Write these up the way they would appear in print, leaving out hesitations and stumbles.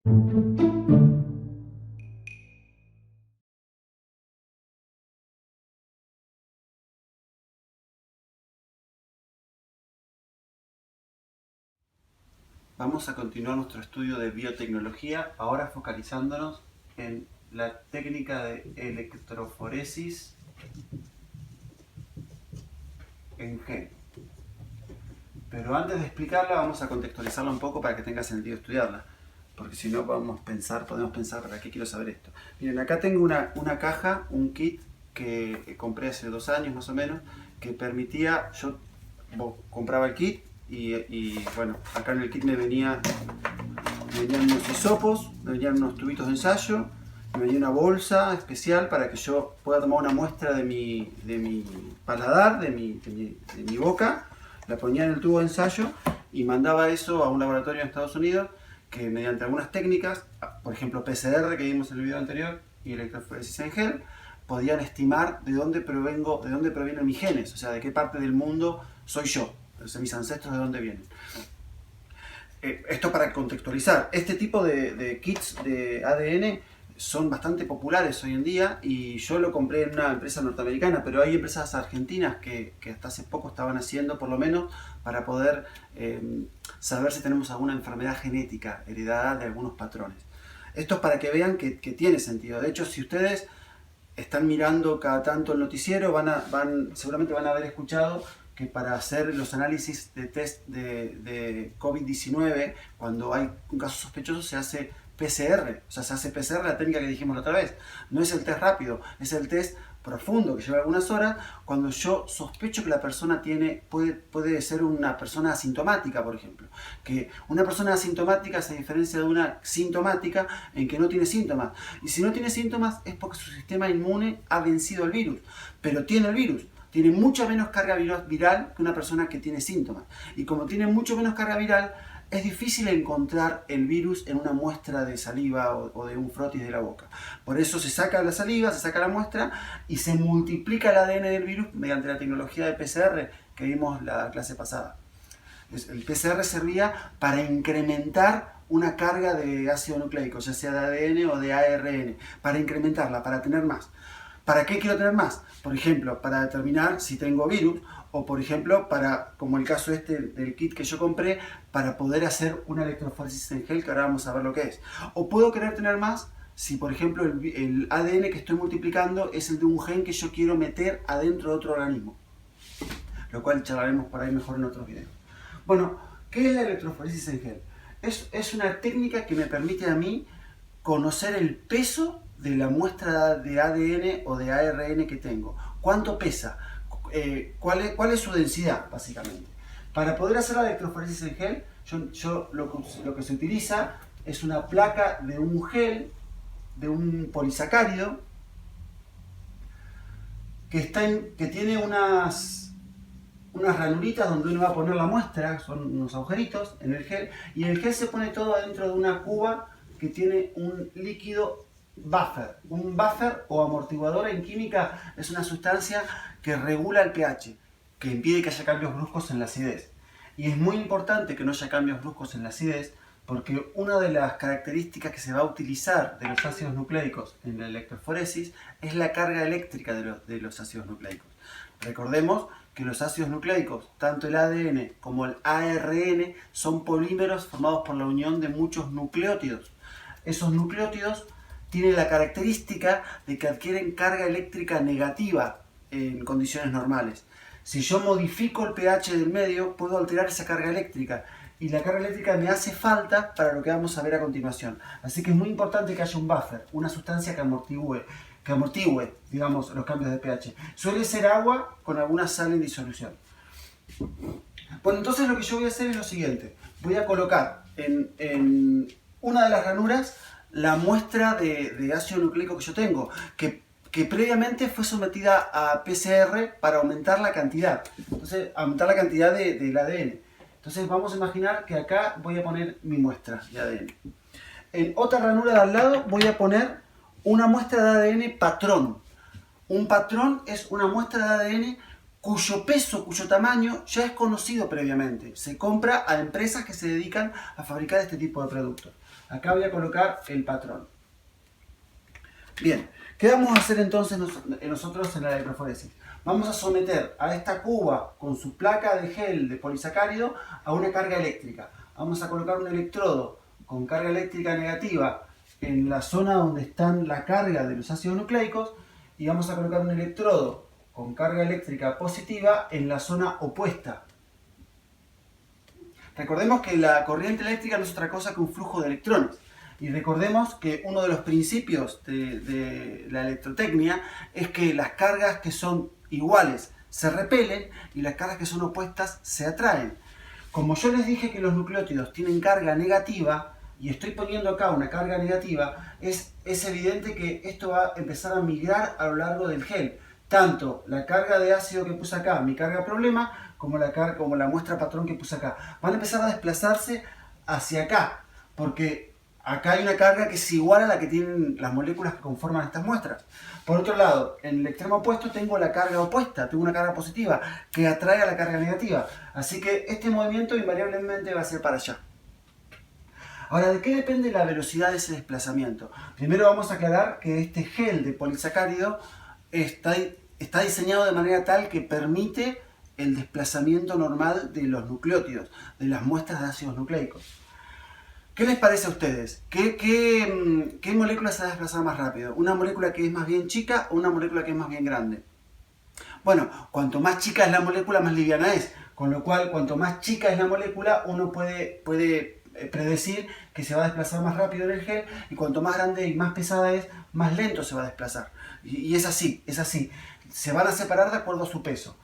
Vamos a continuar nuestro estudio de biotecnología, ahora focalizándonos en la técnica de electroforesis en gel. Pero antes de explicarla vamos a contextualizarla un poco para que tenga sentido estudiarla, porque si no podemos pensar, ¿para qué quiero saber esto? Miren, acá tengo una caja, un kit que compré hace 2 años más o menos, que permitía, yo compraba el kit y bueno, acá en el kit me venían unos hisopos, me venían unos tubitos de ensayo, me venía una bolsa especial para que yo pueda tomar una muestra de mi paladar, de mi boca, la ponía en el tubo de ensayo y mandaba eso a un laboratorio en Estados Unidos que mediante algunas técnicas, por ejemplo PCR que vimos en el video anterior y electroforesis en gel, podían estimar de dónde provienen mis genes, o sea, de qué parte del mundo soy yo, o sea, mis ancestros de dónde vienen. Esto para contextualizar, este tipo de kits de ADN son bastante populares hoy en día y yo lo compré en una empresa norteamericana, pero hay empresas argentinas que hasta hace poco estaban haciendo, por lo menos, para poder saber si tenemos alguna enfermedad genética heredada de algunos patrones. Esto es para que vean que tiene sentido. De hecho, si ustedes están mirando cada tanto el noticiero, seguramente van a haber escuchado que para hacer los análisis de test de COVID-19, cuando hay un caso sospechoso, se hace PCR. O sea, se hace PCR, la técnica que dijimos la otra vez. No es el test rápido, es el test profundo que lleva algunas horas, cuando yo sospecho que la persona puede ser una persona asintomática, por ejemplo. Que una persona asintomática se diferencia de una sintomática en que no tiene síntomas. Y si no tiene síntomas es porque su sistema inmune ha vencido el virus. Pero tiene el virus. Tiene mucha menos carga viral que una persona que tiene síntomas. Y como tiene mucho menos carga viral, es difícil encontrar el virus en una muestra de saliva o de un frotis de la boca. Por eso se saca la saliva, se saca la muestra y se multiplica el ADN del virus mediante la tecnología de PCR que vimos la clase pasada. El PCR servía para incrementar una carga de ácido nucleico, ya sea de ADN o de ARN, para incrementarla, para tener más. ¿Para qué quiero tener más? Por ejemplo, para determinar si tengo virus, o por ejemplo, como el caso del kit que yo compré, para poder hacer una electroforesis en gel, que ahora vamos a ver lo que es. O puedo querer tener más si, por ejemplo, el ADN que estoy multiplicando es el de un gen que yo quiero meter adentro de otro organismo. Lo cual charlaremos por ahí mejor en otros videos. Bueno, ¿qué es la electroforesis en gel? Es una técnica que me permite a mí conocer el peso de la muestra de ADN o de ARN que tengo. ¿Cuánto pesa? ¿Cuál es su densidad, básicamente? Para poder hacer la electroforesis en gel, lo que se utiliza es una placa de un gel, de un polisacárido, que tiene unas ranuritas donde uno va a poner la muestra, son unos agujeritos en el gel, y el gel se pone todo adentro de una cuba que tiene un líquido buffer. Un buffer o amortiguador en química es una sustancia que regula el pH, que impide que haya cambios bruscos en la acidez. Y es muy importante que no haya cambios bruscos en la acidez, porque una de las características que se va a utilizar de los ácidos nucleicos en la electroforesis es la carga eléctrica de los ácidos nucleicos. Recordemos que los ácidos nucleicos, tanto el ADN como el ARN, son polímeros formados por la unión de muchos nucleótidos. Esos nucleótidos tienen la característica de que adquieren carga eléctrica negativa en condiciones normales. Si yo modifico el pH del medio, puedo alterar esa carga eléctrica. Y la carga eléctrica me hace falta para lo que vamos a ver a continuación. Así que es muy importante que haya un buffer, una sustancia que amortigüe, digamos, los cambios de pH. Suele ser agua con alguna sal en disolución. Bueno, entonces lo que yo voy a hacer es lo siguiente. Voy a colocar en una de las ranuras la muestra de ácido nucleico que yo tengo, que previamente fue sometida a PCR para aumentar la cantidad. Entonces, aumentar la cantidad del ADN. Entonces vamos a imaginar que acá voy a poner mi muestra de ADN. En otra ranura de al lado voy a poner una muestra de ADN patrón. Un patrón es una muestra de ADN cuyo peso, cuyo tamaño ya es conocido previamente. Se compra a empresas que se dedican a fabricar este tipo de productos. Acá voy a colocar el patrón. Bien, ¿qué vamos a hacer entonces nosotros en la electroforesis? Vamos a someter a esta cuba con su placa de gel de polisacárido a una carga eléctrica. Vamos a colocar un electrodo con carga eléctrica negativa en la zona donde están la carga de los ácidos nucleicos y vamos a colocar un electrodo con carga eléctrica positiva en la zona opuesta. Recordemos que la corriente eléctrica no es otra cosa que un flujo de electrones. Y recordemos que uno de los principios de la electrotecnia es que las cargas que son iguales se repelen y las cargas que son opuestas se atraen. Como yo les dije que los nucleótidos tienen carga negativa y estoy poniendo acá una carga negativa, es evidente que esto va a empezar a migrar a lo largo del gel. Tanto la carga de ácido que puse acá, mi carga problema, como la muestra patrón que puse acá. Van a empezar a desplazarse hacia acá, porque acá hay una carga que es igual a la que tienen las moléculas que conforman estas muestras. Por otro lado, en el extremo opuesto tengo la carga opuesta, tengo una carga positiva que atrae a la carga negativa. Así que este movimiento invariablemente va a ser para allá. Ahora, ¿de qué depende la velocidad de ese desplazamiento? Primero vamos a aclarar que este gel de polisacárido está diseñado de manera tal que permite el desplazamiento normal de los nucleótidos, de las muestras de ácidos nucleicos. ¿Qué les parece a ustedes? ¿Qué molécula se va a desplazar más rápido? ¿Una molécula que es más bien chica o una molécula que es más bien grande? Bueno, cuanto más chica es la molécula, más liviana es. Con lo cual, cuanto más chica es la molécula, uno puede predecir que se va a desplazar más rápido en el gel, y cuanto más grande y más pesada es, más lento se va a desplazar. Y es así, es así. Se van a separar de acuerdo a su peso.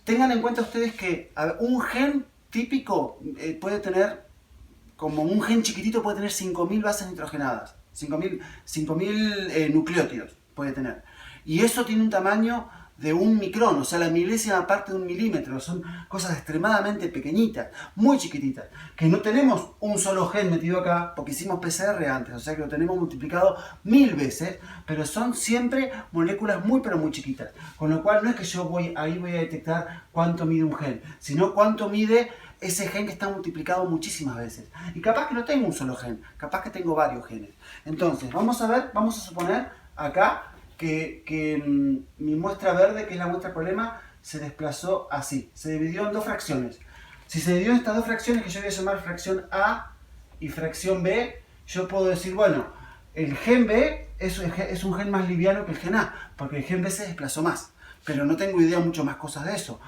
Tengan en cuenta ustedes que un gen típico puede tener, como un gen chiquitito puede tener 5.000 bases nitrogenadas, 5.000 nucleótidos puede tener. Y eso tiene un tamaño de 1 micrón, o sea, la milésima parte de 1 milímetro. Son cosas extremadamente pequeñitas, muy chiquititas, que no tenemos un solo gen metido acá, porque hicimos PCR antes, o sea que lo tenemos multiplicado 1000 veces, pero son siempre moléculas muy pero muy chiquitas. Con lo cual no es que yo voy a detectar cuánto mide un gen, sino cuánto mide ese gen que está multiplicado muchísimas veces. Y capaz que no tengo un solo gen, capaz que tengo varios genes. Entonces, vamos a suponer acá que mi muestra verde, que es la muestra problema, se desplazó así. Se dividió en dos fracciones. Si se dividió en estas dos fracciones, que yo voy a llamar fracción A y fracción B, yo puedo decir, bueno, el gen B es un gen más liviano que el gen A, porque el gen B se desplazó más. Pero no tengo idea mucho más cosas de eso.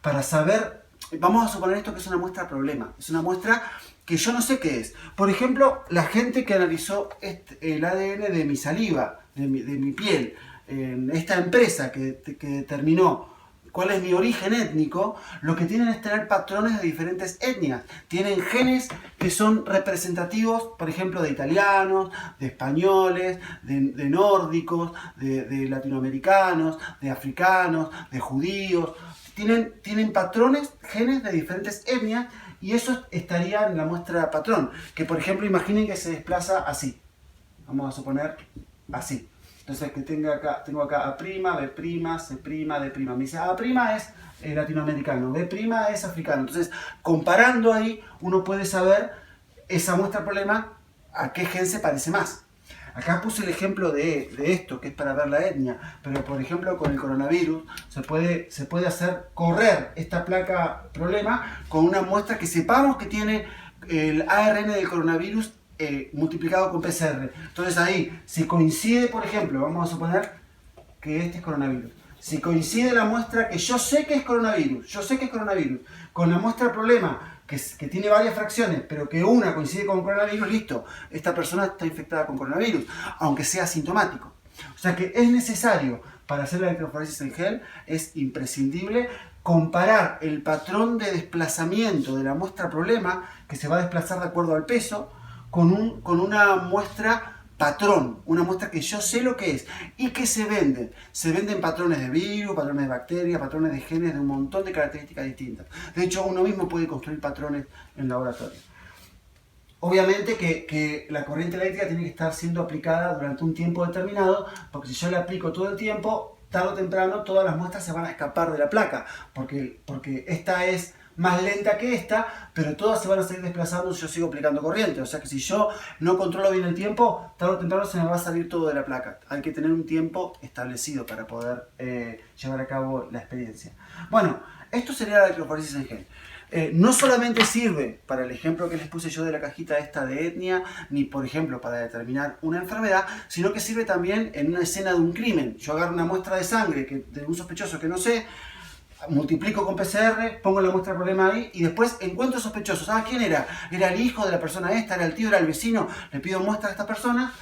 Para saber, vamos a suponer esto que es una muestra problema. Es una muestra que yo no sé qué es. Por ejemplo, la gente que analizó el ADN de mi saliva, de mi piel, en esta empresa que determinó cuál es mi origen étnico, lo que tienen es tener patrones de diferentes etnias. Tienen genes que son representativos, por ejemplo, de italianos, de españoles, de nórdicos, de latinoamericanos, de africanos, de judíos. Tienen patrones, genes de diferentes etnias, y eso estaría en la muestra patrón. Que, por ejemplo, imaginen que se desplaza así. Vamos a suponer así. Entonces, que tengo acá A', B', C', D'. Me dice A' es latinoamericano, B' es africano. Entonces, comparando ahí, uno puede saber esa muestra problema a qué gen se parece más. Acá puse el ejemplo de esto, que es para ver la etnia, pero por ejemplo con el coronavirus se puede hacer correr esta placa problema con una muestra que sepamos que tiene el ARN del coronavirus multiplicado con PCR. Entonces ahí, si coincide, por ejemplo, vamos a suponer que este es coronavirus. Si coincide la muestra que yo sé que es coronavirus, con la muestra problema que tiene varias fracciones, pero que una coincide con coronavirus, listo, esta persona está infectada con coronavirus, aunque sea asintomático. O sea que es necesario, para hacer la electroforesis en gel, es imprescindible comparar el patrón de desplazamiento de la muestra problema, que se va a desplazar de acuerdo al peso, con una muestra patrón, una muestra que yo sé lo que es y que se venden. Se venden patrones de virus, patrones de bacterias, patrones de genes, de un montón de características distintas. De hecho, uno mismo puede construir patrones en laboratorio. Obviamente que la corriente eléctrica tiene que estar siendo aplicada durante un tiempo determinado, porque si yo la aplico todo el tiempo, tarde o temprano todas las muestras se van a escapar de la placa, porque esta es más lenta que esta, pero todas se van a seguir desplazando si yo sigo aplicando corriente. O sea que si yo no controlo bien el tiempo, tarde o temprano se me va a salir todo de la placa. Hay que tener un tiempo establecido para poder llevar a cabo la experiencia. Bueno, esto sería la electroforesis en gel. No solamente sirve para el ejemplo que les puse yo de la cajita esta de etnia, ni por ejemplo para determinar una enfermedad, sino que sirve también en una escena de un crimen. Yo agarro una muestra de sangre de un sospechoso que no sé, multiplico con PCR, pongo la muestra de problema ahí y después encuentro sospechosos. Ah, ¿quién era? Era el hijo de la persona esta, era el tío, era el vecino. Le pido muestra a esta persona.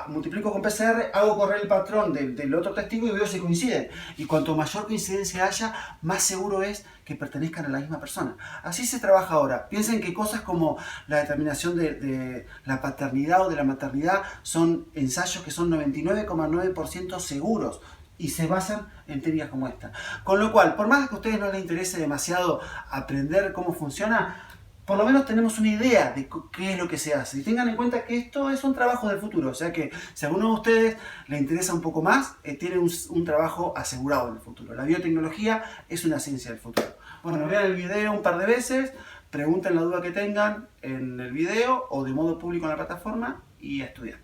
Multiplico con PCR, hago correr el patrón del otro testigo y veo si coinciden. Y cuanto mayor coincidencia haya, más seguro es que pertenezcan a la misma persona. Así se trabaja ahora. Piensen que cosas como la determinación de la paternidad o de la maternidad son ensayos que son 99,9% seguros y se basan en técnicas como esta. Con lo cual, por más que a ustedes no les interese demasiado aprender cómo funciona, por lo menos tenemos una idea de qué es lo que se hace. Y tengan en cuenta que esto es un trabajo del futuro. O sea que si a alguno de ustedes le interesa un poco más, tiene un trabajo asegurado en el futuro. La biotecnología es una ciencia del futuro. Bueno, vean el video un par de veces, pregunten la duda que tengan en el video o de modo público en la plataforma y a estudiar.